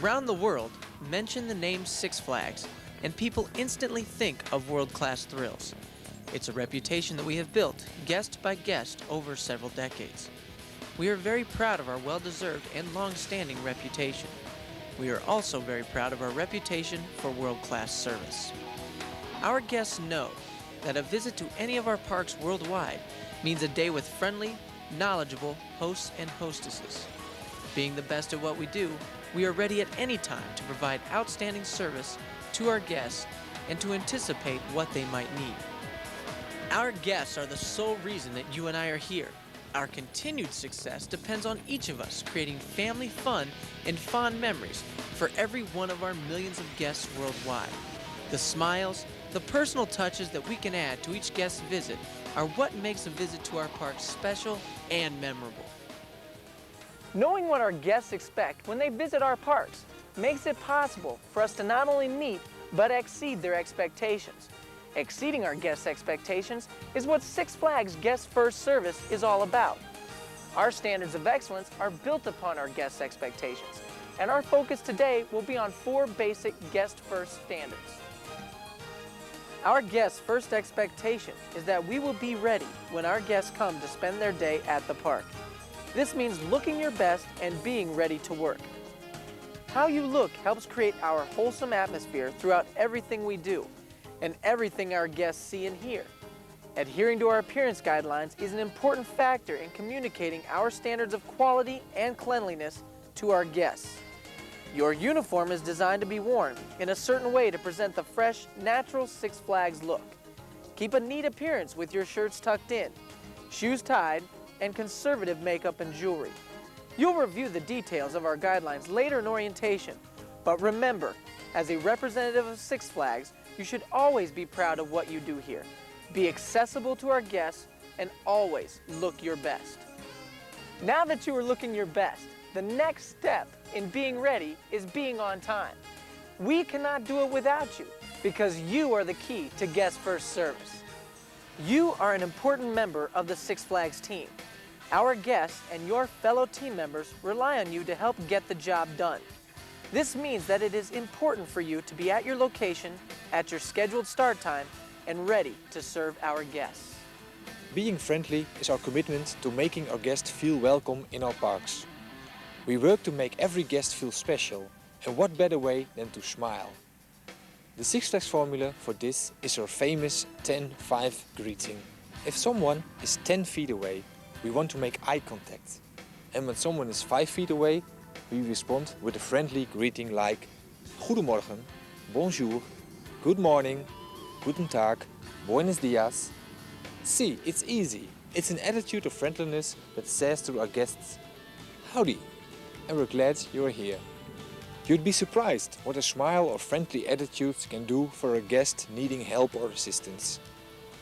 Around the world, mention the name Six Flags, and people instantly think of world-class thrills. It's a reputation that we have built, guest by guest, over several decades. We are very proud of our well-deserved and long-standing reputation. We are also very proud of our reputation for world-class service. Our guests know that a visit to any of our parks worldwide means a day with friendly, knowledgeable hosts and hostesses. Being the best at what we do, we are ready at any time to provide outstanding service to our guests and to anticipate what they might need. Our guests are the sole reason that you and I are here. Our continued success depends on each of us creating family fun and fond memories for every one of our millions of guests worldwide. The smiles, the personal touches that we can add to each guest's visit are what makes a visit to our parks special and memorable. Knowing what our guests expect when they visit our parks makes it possible for us to not only meet but exceed their expectations. Exceeding our guests' expectations is what Six Flags Guest First service is all about. Our standards of excellence are built upon our guests' expectations, and our focus today will be on 4 basic Guest First standards. Our guests' first expectation is that we will be ready when our guests come to spend their day at the park. This means looking your best and being ready to work. How you look helps create our wholesome atmosphere throughout everything we do and everything our guests see and hear. Adhering to our appearance guidelines is an important factor in communicating our standards of quality and cleanliness to our guests. Your uniform is designed to be worn in a certain way to present the fresh, natural Six Flags look. Keep a neat appearance with your shirts tucked in, shoes tied, and conservative makeup and jewelry. You'll review the details of our guidelines later in orientation, but remember, as a representative of Six Flags, you should always be proud of what you do here. Be accessible to our guests and always look your best. Now that you are looking your best, the next step in being ready is being on time. We cannot do it without you because you are the key to Guest First service. You are an important member of the Six Flags team. Our guests and your fellow team members rely on you to help get the job done. This means that it is important for you to be at your location at your scheduled start time and ready to serve our guests. Being friendly is our commitment to making our guests feel welcome in our parks. We work to make every guest feel special, and what better way than to smile. The Six Flags formula for this is our famous 10-5 greeting. If someone is 10 feet away, we want to make eye contact. And when someone is 5 feet away, we respond with a friendly greeting like Goedemorgen, Bonjour, Good morning, Guten Tag, Buenos dias. See, it's easy. It's an attitude of friendliness that says to our guests, Howdy, and we're glad you're here. You'd be surprised what a smile or friendly attitude can do for a guest needing help or assistance.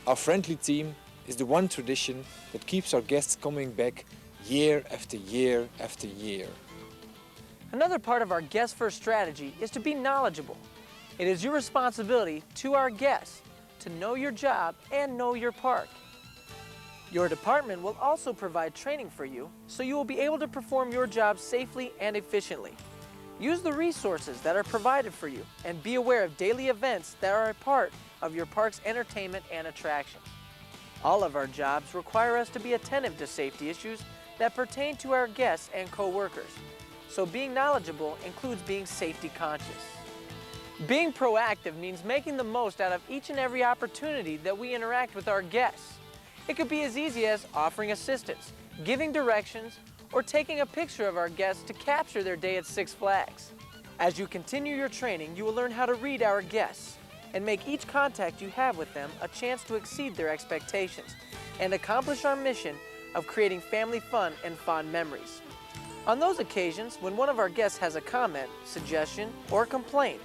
Our friendly team is the one tradition that keeps our guests coming back year after year after year. Another part of our Guest First strategy is to be knowledgeable. It is your responsibility to our guests to know your job and know your park. Your department will also provide training for you so you will be able to perform your job safely and efficiently. Use the resources that are provided for you and be aware of daily events that are a part of your park's entertainment and attractions. All of our jobs require us to be attentive to safety issues that pertain to our guests and co-workers. So being knowledgeable includes being safety conscious. Being proactive means making the most out of each and every opportunity that we interact with our guests. It could be as easy as offering assistance, giving directions, or taking a picture of our guests to capture their day at Six Flags. As you continue your training, you will learn how to read our guests and make each contact you have with them a chance to exceed their expectations and accomplish our mission of creating family fun and fond memories. On those occasions, when one of our guests has a comment, suggestion, or complaint,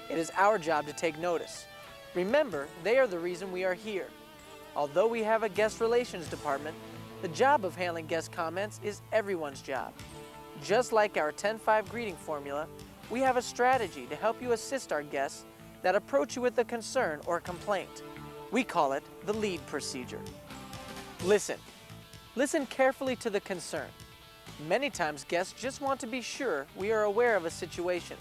it is our job to take notice. Remember, they are the reason we are here. Although we have a guest relations department, the job of handling guest comments is everyone's job. Just like our 10-5 greeting formula, we have a strategy to help you assist our guests that approach you with a concern or complaint. We call it the lead procedure. Listen carefully to the concern. Many times guests just want to be sure we are aware of a situation.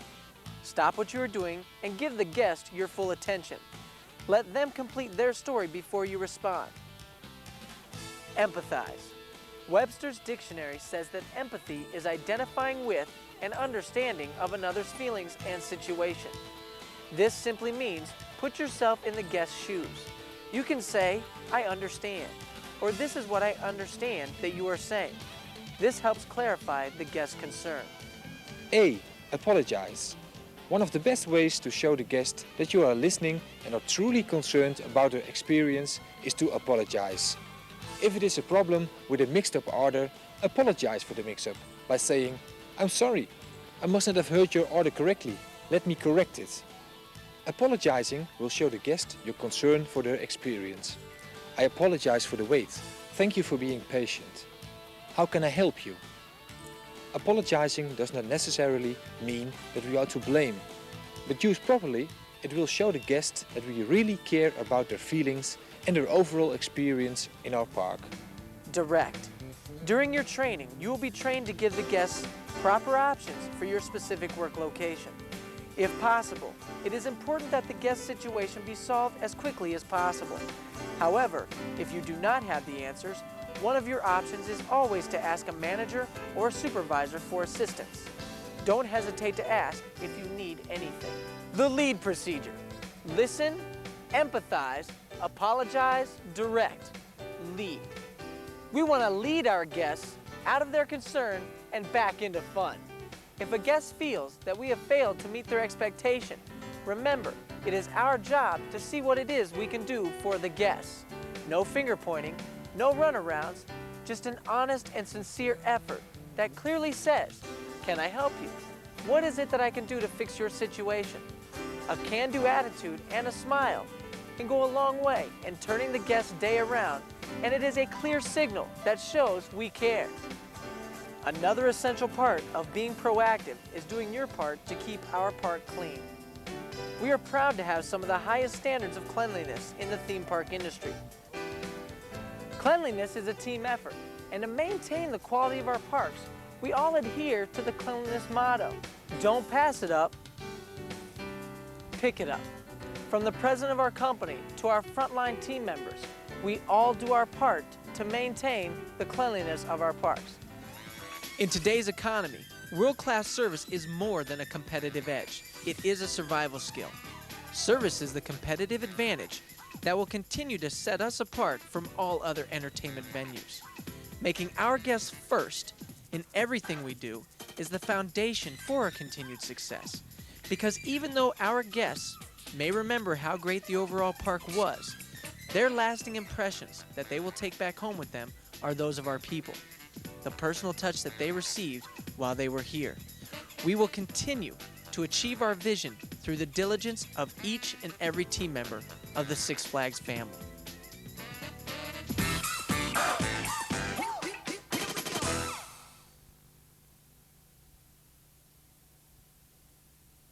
Stop what you are doing and give the guest your full attention. Let them complete their story before you respond. Empathize. Webster's dictionary says that empathy is identifying with and understanding of another's feelings and situation. This simply means put yourself in the guest's shoes. You can say, "I understand," or "This is what I understand that you are saying." This helps clarify the guest's concern. A. Apologize. One of the best ways to show the guest that you are listening and are truly concerned about their experience is to apologize. If it is a problem with a mixed up order, apologize for the mix-up by saying, "I'm sorry, I must not have heard your order correctly. Let me correct it." Apologizing will show the guest your concern for their experience. "I apologize for the wait. Thank you for being patient. How can I help you?" Apologizing does not necessarily mean that we are to blame, but used properly, it will show the guest that we really care about their feelings and their overall experience in our park. Direct. During your training, you will be trained to give the guests proper options for your specific work location. If possible, it is important that the guest situation be solved as quickly as possible. However, if you do not have the answers, one of your options is always to ask a manager or supervisor for assistance. Don't hesitate to ask if you need anything. The lead procedure. Listen, empathize, apologize, direct, lead. We want to lead our guests out of their concern and back into fun. If a guest feels that we have failed to meet their expectation, remember, it is our job to see what it is we can do for the guests. No finger pointing, no runarounds, just an honest and sincere effort that clearly says, "Can I help you? What is it that I can do to fix your situation?" A can-do attitude and a smile can go a long way in turning the guest's day around, and it is a clear signal that shows we care. Another essential part of being proactive is doing your part to keep our park clean. We are proud to have some of the highest standards of cleanliness in the theme park industry. Cleanliness is a team effort, and to maintain the quality of our parks, we all adhere to the cleanliness motto: don't pass it up, pick it up. From the president of our company to our frontline team members, we all do our part to maintain the cleanliness of our parks. In today's economy, world-class service is more than a competitive edge. It is a survival skill. Service is the competitive advantage that will continue to set us apart from all other entertainment venues. Making our guests first in everything we do is the foundation for our continued success. Because even though our guests may remember how great the overall park was, their lasting impressions that they will take back home with them are those of our people, the personal touch that they received while they were here. We will continue to achieve our vision through the diligence of each and every team member of the Six Flags family.